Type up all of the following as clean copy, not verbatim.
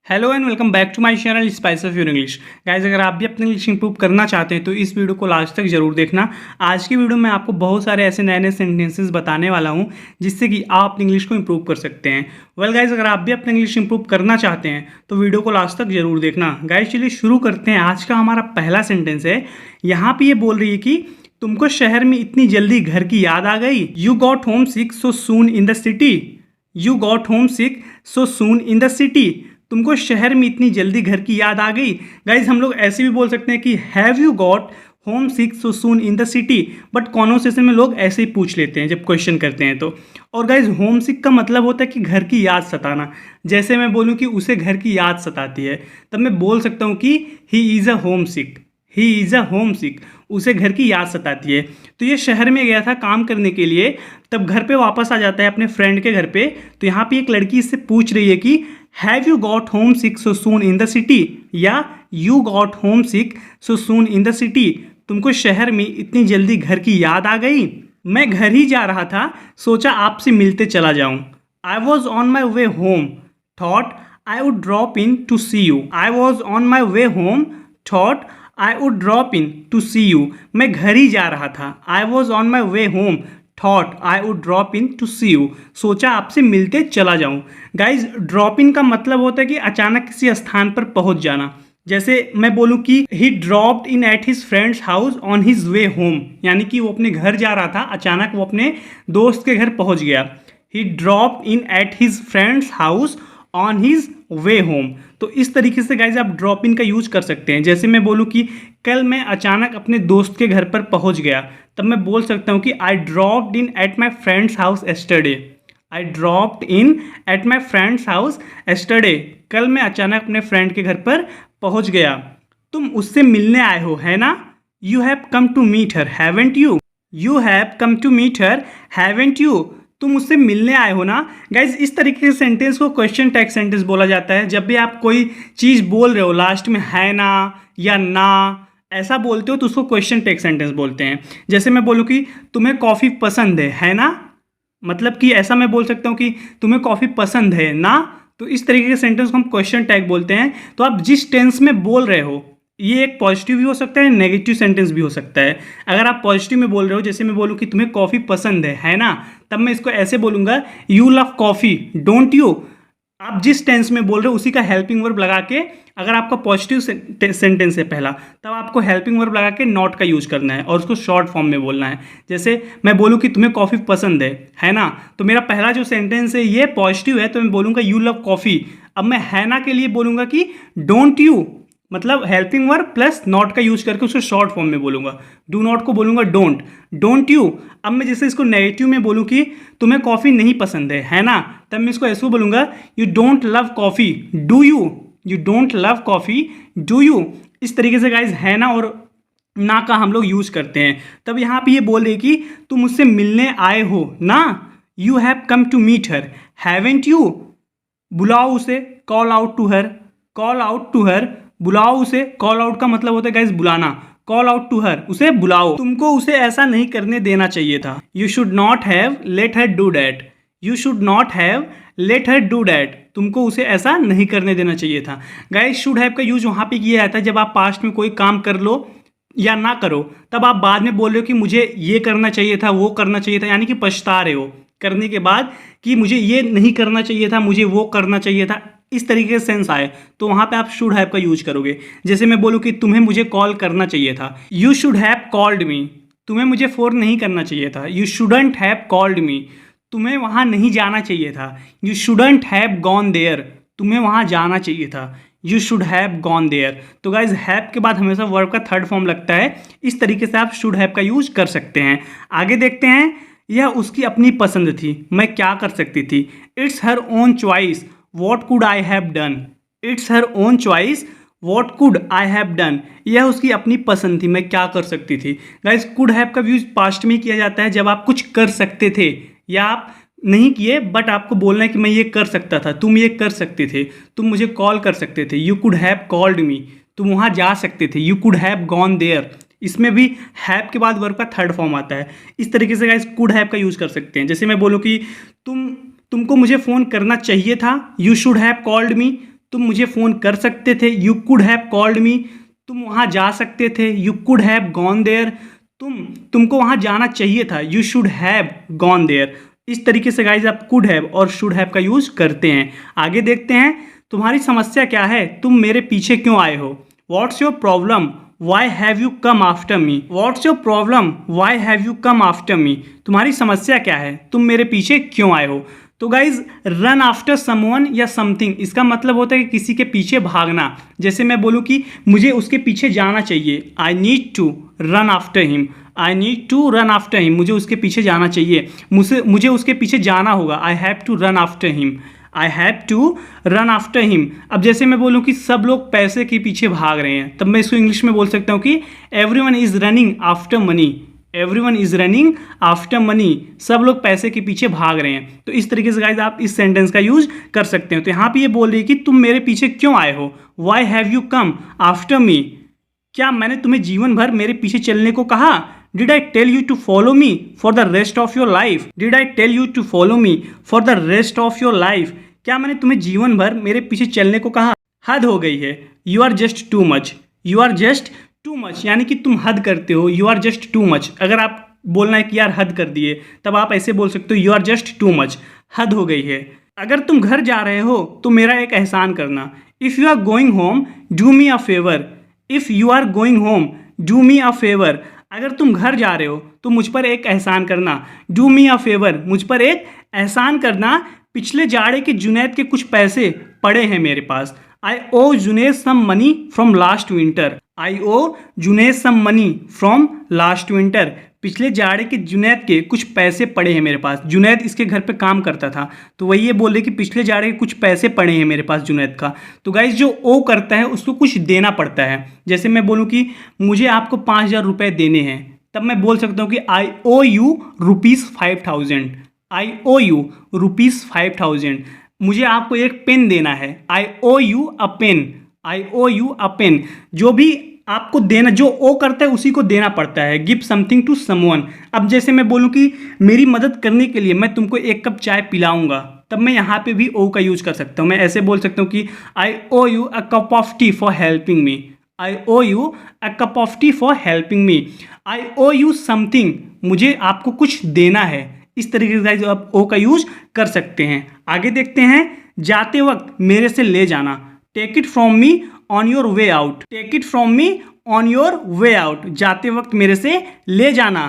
Hello and welcome back to my channel spice of your English. Guys, अगर आप भी अपनी इंग्लिश इंप्रूव करना चाहते हैं तो इस वीडियो को लास्ट तक जरूर देखना। आज की वीडियो में आपको बहुत सारे ऐसे नए नए सेंटेंसेस बताने वाला हूं जिससे कि आप अपनी इंग्लिश को इंप्रूव कर सकते हैं। वेल गाइस, अगर आप भी अपनी इंग्लिश इंप्रूव करना चाहते हैं तो वीडियो को लास्ट तक जरूर देखना। गाइस चलिए शुरू करते हैं। आज का हमारा पहला सेंटेंस है। यहाँ पे ये बोल रही है कि तुमको शहर में इतनी जल्दी घर की याद आ गई। You got home sick so soon in the city. You got home sick so soon in the city. तुमको शहर में इतनी जल्दी घर की याद आ गई। गाइज हम लोग ऐसे भी बोल सकते हैं कि have you got home sick so soon in the city. But conversation में लोग ऐसे ही पूछ लेते हैं जब क्वेश्चन करते हैं तो। और गाइज होम सिक का मतलब होता है कि घर की याद सताना। जैसे मैं बोलूँ कि उसे घर की याद सताती है, तब मैं बोल सकता हूँ कि he is a home sick. He is a home sick. उसे घर की याद सताती है। तो ये शहर में गया था काम करने के लिए, तब घर पे वापस आ जाता है अपने फ्रेंड के घर पे। तो यहाँ पे एक लड़की इससे पूछ रही है कि have you got home sick so soon in the city, या you got home sick so soon in the city. तुमको शहर में इतनी जल्दी घर की याद आ गई। मैं घर ही जा रहा था, सोचा आपसे मिलते चला जाऊं। I was on my way home, thought I would drop in to see you. I was on my way home, thought I would drop in to see you. मैं घर ही जा रहा था। I was on my way home, thought I would drop in to see you. सोचा आपसे मिलते चला जाऊं। गाइज ड्रॉप इन का मतलब होता है कि अचानक किसी स्थान पर पहुंच जाना। जैसे मैं बोलूं कि ही dropped in at his friends house on his way home, यानी कि वो अपने घर जा रहा था, अचानक वो अपने दोस्त के घर पहुंच गया। ही dropped in at his friends house on his way home. तो इस तरीके से गाइज आप ड्रॉप इन का यूज कर सकते हैं। जैसे मैं बोलूँ कि कल मैं अचानक अपने दोस्त के घर पर पहुंच गया, तब मैं बोल सकता हूँ कि I dropped in at my friends house yesterday. I dropped in at my friends house yesterday. कल मैं अचानक अपने फ्रेंड के घर पर पहुंच गया। तुम उससे मिलने आए हो, है ना? You have come to meet her, haven't you? You have come to meet her, haven't you? तुम उससे मिलने आए हो ना। गाइज इस तरीके के सेंटेंस को क्वेश्चन टैग सेंटेंस बोला जाता है। जब भी आप कोई चीज़ बोल रहे हो, लास्ट में है ना या ना ऐसा बोलते हो तो उसको क्वेश्चन टैग सेंटेंस बोलते हैं। जैसे मैं बोलूँ कि तुम्हें कॉफ़ी पसंद है ना? मतलब कि ऐसा मैं बोल सकता हूँ कि तुम्हें कॉफ़ी पसंद है ना। तो इस तरीके के सेंटेंस को हम क्वेश्चन टैग बोलते हैं। तो आप जिस टेंस में बोल रहे हो, ये एक पॉजिटिव भी हो सकता है, नेगेटिव सेंटेंस भी हो सकता है। अगर आप पॉजिटिव में बोल रहे हो, जैसे मैं बोलूँ कि तुम्हें कॉफ़ी पसंद है ना, तब मैं इसको ऐसे बोलूँगा, you love coffee don't you. आप जिस टेंस में बोल रहे हो उसी का हेल्पिंग वर्ब लगा के, अगर आपका पॉजिटिव सेंटेंस है पहला, तब आपको हेल्पिंग वर्ब लगा के नॉट का यूज करना है और उसको शॉर्ट फॉर्म में बोलना है। जैसे मैं बोलूँ कि तुम्हें कॉफ़ी पसंद है ना, तो मेरा पहला जो सेंटेंस है ये पॉजिटिव है, तो मैं बोलूँगा यू लव कॉफ़ी। अब मैं है ना के लिए बोलूँगा कि डोंट यू, मतलब हेल्पिंग वर्ब प्लस नॉट का यूज करके उसको शॉर्ट फॉर्म में बोलूँगा। डू नॉट को बोलूँगा डोंट, डोंट यू। अब मैं जैसे इसको नेगेटिव में बोलूँ कि तुम्हें कॉफ़ी नहीं पसंद है ना, तब मैं इसको ऐसे बोलूँगा, you don't love coffee do you. You don't love coffee do you. इस तरीके से गाइज है ना और ना का हम लोग यूज करते हैं। तब यहाँ पे ये बोल रही कि तुम मुझसे मिलने आए हो ना। You have come to meet her, haven't you? बुलाओ उसे, call out to her, call out to her. बुलाओ उसे, कॉल आउट का मतलब होता है गाइज बुलाना। कॉल आउट टू हर, उसे बुलाओ। तुमको उसे ऐसा नहीं करने देना चाहिए था। You should not have let her do that. You should not have let her do that. तुमको उसे ऐसा नहीं करने देना चाहिए था। गाइज शुड हैव का यूज वहाँ पे किया जाता है जब आप पास्ट में कोई काम कर लो या ना करो, तब आप बाद में बोल रहे हो कि मुझे ये करना चाहिए था, वो करना चाहिए था, यानी कि पछता रहे हो करने के बाद कि मुझे ये नहीं करना चाहिए था, मुझे वो करना चाहिए था। इस तरीके से सेंस आए तो वहाँ पे आप शुड हैव का यूज करोगे। जैसे मैं बोलूँ कि तुम्हें मुझे कॉल करना चाहिए था, you should have called me. तुम्हें मुझे फ़ोन नहीं करना चाहिए था, you shouldn't have called me. तुम्हें वहाँ नहीं जाना चाहिए था, you shouldn't have gone there. तुम्हें वहाँ जाना चाहिए था, you should have gone there. तो गाइज हैव के बाद हमेशा वर्ब का थर्ड फॉर्म लगता है। इस तरीके से आप शुड हैव का यूज कर सकते हैं। आगे देखते हैं। यह उसकी अपनी पसंद थी, मैं क्या कर सकती थी। It's her own choice, what could I have done. It's her own choice, what could I have done. यह उसकी अपनी पसंद थी, मैं क्या कर सकती थी। गाइज कुड हैव का यूज पास्ट में किया जाता है जब आप कुछ कर सकते थे या आप नहीं किए, बट आपको बोलना है कि मैं ये कर सकता था, तुम ये कर सकते थे, तुम मुझे कॉल कर सकते थे। You could have called me. तुम वहाँ जा सकते थे, you could have gone there. इसमें भी हैव के बाद वर्ब का थर्ड फॉर्म आता है। इस तरीके से गाइस कुड हैव का यूज कर सकते हैं। जैसे मैं बोलूँ कि तुमको मुझे फ़ोन करना चाहिए था, you should have called me. तुम मुझे फ़ोन कर सकते थे, you could have called me. तुम वहाँ जा सकते थे, you could have gone there. तुमको वहाँ जाना चाहिए था, you should have gone there. इस तरीके से गाइज आप कुड हैव और शुड हैव का यूज़ करते हैं। आगे देखते हैं, तुम्हारी समस्या क्या है, तुम मेरे पीछे क्यों आए हो। What's your problem, why have you come after me. What's your problem, why have you come after me. तुम्हारी समस्या क्या है, तुम मेरे पीछे क्यों आए हो। तो गाइज रन आफ्टर समवन या समथिंग, इसका मतलब होता है कि किसी के पीछे भागना। जैसे मैं बोलूँ कि मुझे उसके पीछे जाना चाहिए, I need to run after him. I need to run after him, मुझे उसके पीछे जाना चाहिए, मुझे उसके पीछे जाना होगा। I have to run after him, I have to run after him. अब जैसे मैं बोलूँ कि सब लोग पैसे के पीछे भाग रहे हैं, तब मैं इसको इंग्लिश में बोल सकता हूँ कि everyone is running after money. Everyone is running after money, सब लोग पैसे के पीछे भाग रहे हैं। तो इस तरीके से गाइज आप इस सेंटेंस का यूज कर सकते हो। तो यहाँ पे ये बोल रही है कि तुम मेरे पीछे क्यों आए हो, why have you come after me. क्या मैंने तुम्हें जीवन भर मेरे पीछे चलने को कहा। Did I tell you to follow me for the rest of your life. Did I tell you to follow me for the rest of your life. क्या मैंने तुम्हें जीवन भर मेरे पीछे चलने को कहा। हद हो गई है, you are just too much. You are just too much यानी कि तुम हद करते हो, you are just too much. अगर आप बोलना है कि यार हद कर दिए, तब आप ऐसे बोल सकते हो, you are just too much, हद हो गई है। अगर तुम घर जा रहे हो तो मेरा एक एहसान करना। If you are going home do me a favour. If you are going home do me a favour. अगर तुम घर जा रहे हो तो मुझ पर एक एहसान करना। डू मी अ फेवर, मुझ पर एक एहसान करना। पिछले जाड़े के जुनैद के कुछ पैसे पड़े हैं मेरे पास। I owe Junaid some money from last winter. I owe Junaid some money from last winter. पिछले जाड़े के जुनैद के कुछ पैसे पड़े हैं मेरे पास। जुनैद इसके घर पे काम करता था, तो वही ये बोल रहे कि पिछले जाड़े के कुछ पैसे पड़े हैं मेरे पास जुनैद का। तो गाइज जो ओ करता है उसको कुछ देना पड़ता है। जैसे मैं बोलूँ कि मुझे आपको 5,000 रुपये देने हैं, तब मैं बोल सकता हूँ कि I owe you ₹5,000। I owe you ₹5,000। मुझे आपको एक पेन देना है, I owe you a pen. I owe you a pen. जो भी आपको देना, जो ओ करता है उसी को देना पड़ता है। Give something to someone. अब जैसे मैं बोलूँ कि मेरी मदद करने के लिए मैं तुमको 1 कप चाय पिलाऊंगा, तब मैं यहाँ पे भी ओ का यूज कर सकता हूँ। मैं ऐसे बोल सकता हूँ कि I owe you a cup of tea for helping me. I owe you a cup of tea for helping me. I owe you something, मुझे आपको कुछ देना है। इस तरीके से आप ओ का यूज कर सकते हैं। आगे देखते हैं, जाते वक्त मेरे से ले जाना। Take it from me on your way out. Take it from me on your way out, जाते वक्त मेरे से ले जाना।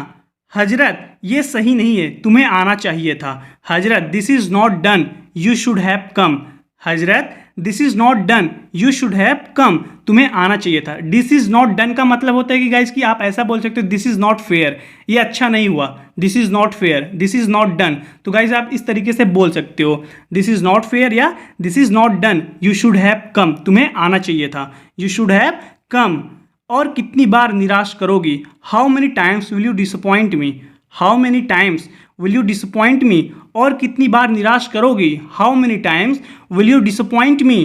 हजरत ये सही नहीं है, तुम्हें आना चाहिए था। Hazrat this is not done, you should have come. Hazrat this is not done, you should have come, तुम्हें आना चाहिए था। दिस इज नॉट डन का मतलब होता है कि गाइज कि आप ऐसा बोल सकते हो, दिस इज नॉट फेयर, ये अच्छा नहीं हुआ। This is not fair, this is not done. तो गाइज आप इस तरीके से बोल सकते हो, दिस इज नॉट फेयर या this is not done, you should have come, तुम्हें आना चाहिए था। यू शुड हैव कम। और कितनी बार निराश करोगी। How many times will you disappoint me. How many times will you disappoint मी। और कितनी बार निराश करोगी। How many times will you disappoint me.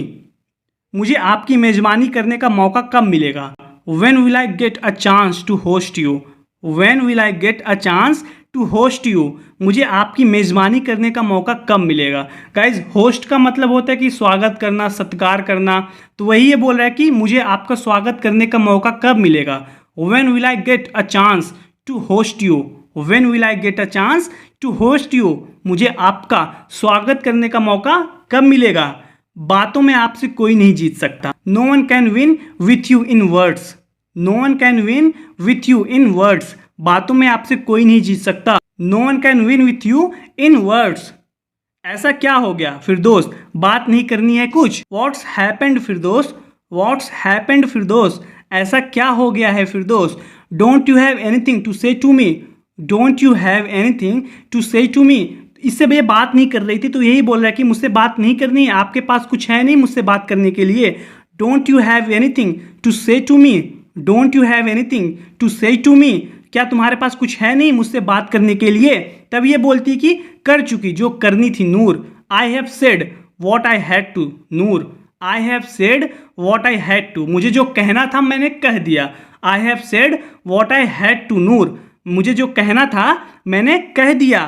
मुझे आपकी मेजबानी करने का मौका कब मिलेगा। When will I get a chance to host you. When will I get a chance to host you, मुझे आपकी मेज़बानी करने का मौका कब मिलेगा। गाइज होस्ट का मतलब होता है कि स्वागत करना, सत्कार करना। तो वही ये बोल रहा है कि मुझे आपका स्वागत करने का मौका कब मिलेगा। When will I get a chance to host you. When will I get a chance to host you, मुझे आपका स्वागत करने का मौका कब मिलेगा। बातों में आपसे कोई नहीं जीत सकता। No one can win with you in words. No one can win with you in words, बातों में आपसे कोई नहीं जीत सकता। No one can win with you in words. ऐसा क्या हो गया फिरदौस, बात नहीं करनी है कुछ। What's happened Firdaus. What's happened Firdaus, ऐसा क्या हो गया है Firdaus. Don't you have anything to say to me. Don't you have anything to say to me. इससे भैया बात नहीं कर रही थी, तो यही बोल रहा है कि मुझसे बात नहीं करनी है, आपके पास कुछ है नहीं मुझसे बात करने के लिए। Don't you have anything to say to me. Don't you have anything to say to me, क्या तुम्हारे पास कुछ है नहीं मुझसे बात करने के लिए। तब ये बोलती कि कर चुकी जो करनी थी Noor. I have said what I had to. Noor I have said what I had to, मुझे जो कहना था मैंने कह दिया। I have said what I had to. Noor मुझे जो कहना था मैंने कह दिया।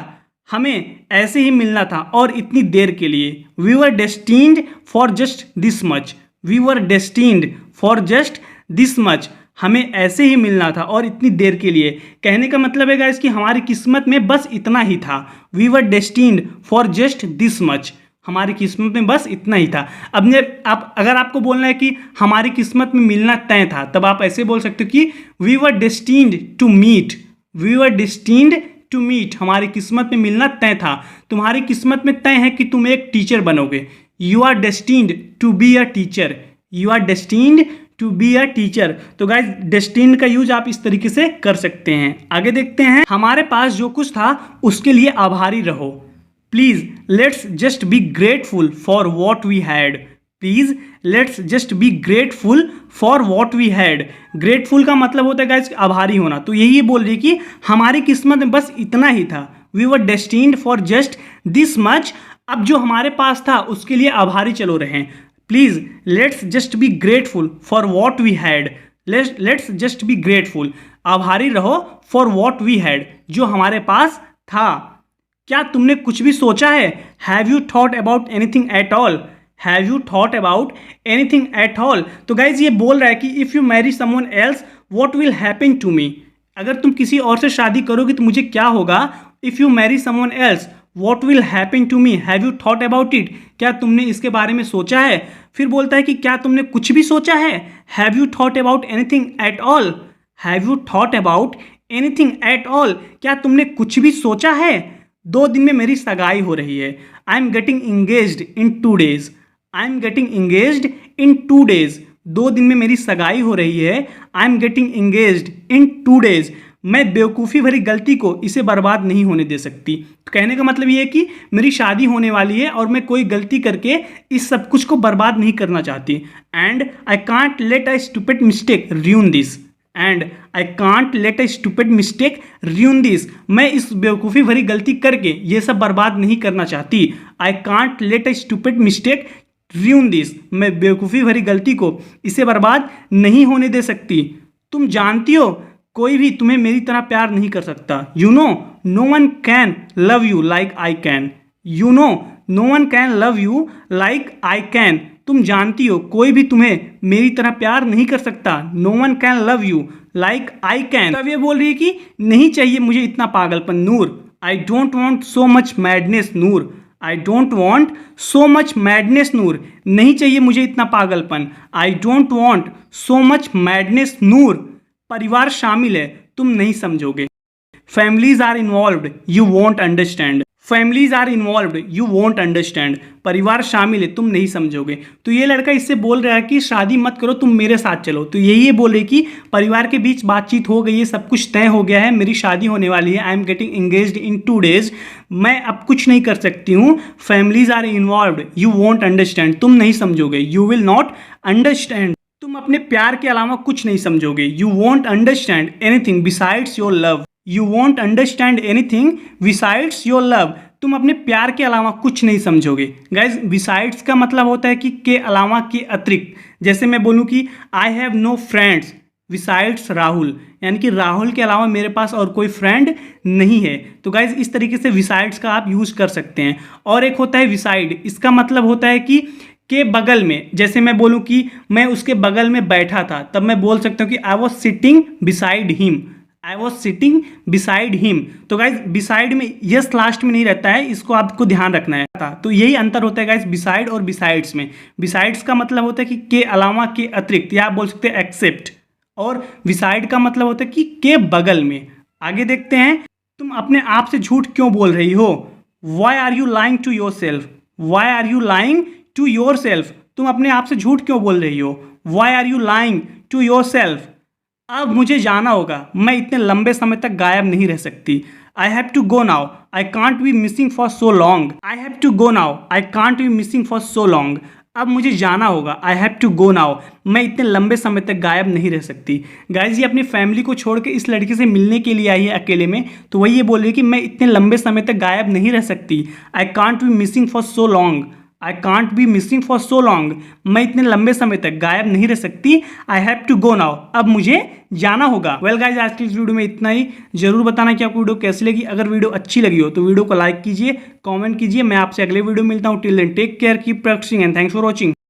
हमें ऐसे ही मिलना था और इतनी देर के लिए। We were destined for just this much. We were destined for just this much. हमें ऐसे ही मिलना था और इतनी देर के लिए। कहने का मतलब है गाइस कि हमारी किस्मत में बस इतना ही था। We were destined for just this much. हमारी किस्मत में बस इतना ही था। अब आप अगर आपको बोलना है कि हमारी किस्मत में मिलना तय था, तब आप ऐसे बोल सकते हो कि we were destined to meet. We were destined to meet. हमारी किस्मत में मिलना तय था। तुम्हारी किस्मत में तय है कि तुम एक टीचर बनोगे। You are destined to be a teacher. You are destined to be a teacher. तो गाइज डेस्टिन्ड का यूज आप इस तरीके से कर सकते हैं। आगे देखते हैं, हमारे पास जो कुछ था उसके लिए आभारी रहो। Please let's just be grateful for what we had. Please let's just be grateful for what we had. Grateful का मतलब होता है गाइस आभारी होना। तो यही बोल रही है कि हमारी किस्मत में बस इतना ही था। We were destined for just this much. अब जो हमारे पास था उसके लिए आभारी चलो रहें। Please let's just be grateful for what we had. Let's just be grateful. आभारी रहो फॉर वॉट वी हैड, जो हमारे पास था। क्या तुमने कुछ भी सोचा है? Have you thought about anything at all? Have you thought about anything at all? तो गाइज ये बोल रहा है कि if you marry someone else what will happen to me. अगर तुम किसी और से शादी करोगे तो मुझे क्या होगा? If you marry someone else what will happen to me. Have you thought about it? क्या तुमने इसके बारे में सोचा है? फिर बोलता है कि क्या तुमने कुछ भी सोचा है? Have you thought about anything at all? Have you thought about anything at all? क्या तुमने कुछ भी सोचा है? 2 दिन में मेरी सगाई हो रही है। I am getting engaged in 2 days। I am getting engaged in 2 days। 2 दिन में मेरी सगाई हो रही है। I am getting engaged in 2 days। मैं बेवकूफ़ी भरी गलती को इसे बर्बाद नहीं होने दे सकती। तो कहने का मतलब ये है कि मेरी शादी होने वाली है और मैं कोई गलती करके इस सब कुछ को बर्बाद नहीं करना चाहती। And I can't let a stupid mistake ruin this. And I can't let a stupid mistake ruin this. मैं इस बेवकूफ़ी भरी गलती करके ये सब बर्बाद नहीं करना चाहती। I can't let a stupid mistake ruin this. मैं बेवकूफ़ी भरी गलती को इसे बर्बाद नहीं होने दे सकती। तुम जानती हो कोई भी तुम्हें मेरी तरह प्यार नहीं कर सकता। You know no one can love you like I can. You know no one can love you like I can. तुम जानती हो कोई भी तुम्हें मेरी तरह प्यार नहीं कर सकता। No one can love you like I can. तब ये बोल रही है कि नहीं चाहिए मुझे इतना पागलपन Noor. I don't want so much madness Noor. I don't want so much madness Noor. नहीं चाहिए मुझे इतना पागलपन। I don't want so much madness Noor. परिवार शामिल है, तुम नहीं समझोगे। Families are involved, you won't understand. Families are involved, you won't understand. परिवार शामिल है, तुम नहीं समझोगे। तो ये लड़का इससे बोल रहा है कि शादी मत करो, तुम मेरे साथ चलो। तो यही बोल रही कि परिवार के बीच बातचीत हो गई है, सब कुछ तय हो गया है, मेरी शादी होने वाली है। I am getting engaged in 2 days। मैं अब कुछ नहीं कर सकती हूँ। Families are involved, you won't understand. तुम नहीं समझोगे। You will not understand. तुम अपने प्यार के अलावा कुछ नहीं समझोगे। You won't understand anything besides your love. You won't understand anything besides your love. तुम अपने प्यार के अलावा कुछ नहीं समझोगे। गाइज बिसाइड्स का मतलब होता है कि के अलावा, के अतिरिक्त। जैसे मैं बोलूँ कि I have no friends besides Rahul, यानी कि राहुल के अलावा मेरे पास और कोई फ्रेंड नहीं है। तो गाइज इस तरीके से बिसाइड्स का आप यूज कर सकते हैं। और एक होता है बिसाइड, इसका मतलब होता है कि के बगल में। जैसे मैं बोलूं कि मैं उसके बगल में बैठा था, तब मैं बोल सकता हूं कि I was sitting beside him. I was sitting beside him. तो गाइज बिसाइड में यस लास्ट में नहीं रहता है, इसको आपको ध्यान रखना है। तो यही अंतर होता है गाइज बिसाइड और बिसाइड्स में। बिसाइड्स का मतलब होता है कि के अलावा, के अतिरिक्त, या आप बोल सकते हैं एक्सेप्ट। और बिसाइड का मतलब होता है कि के बगल में। आगे देखते हैं, तुम अपने आप से झूठ क्यों बोल रही हो? Why are you lying to yourself? Why are you lying to yourself? तुम अपने आप से झूठ क्यों बोल रही हो? Why are you lying to yourself? अब मुझे जाना होगा, मैं इतने लंबे समय तक गायब नहीं रह सकती। I have to go now, I can't be missing for so long. I have to go now, I can't be missing for so long. अब मुझे जाना होगा, I have to go now, मैं इतने लंबे समय तक गायब नहीं रह सकती। गाइज ये अपनी फैमिली को छोड़ के इस लड़के से मिलने के लिए आई है अकेले में। तो वही ये बोल रही है कि मैं इतने लंबे समय तक गायब नहीं रह सकती। I can't be missing for so long. I can't be missing for so long, मैं इतने लंबे समय तक गायब नहीं रह सकती। I have to go now, अब मुझे जाना होगा। वेल गाइज, आज की इस वीडियो में इतना ही। जरूर बताना कि आपको वीडियो कैसी लगी। अगर वीडियो अच्छी लगी हो तो वीडियो को लाइक कीजिए, कमेंट कीजिए। मैं आपसे अगले वीडियो में मिलता हूँ। Till then take care, keep practising and thanks for watching.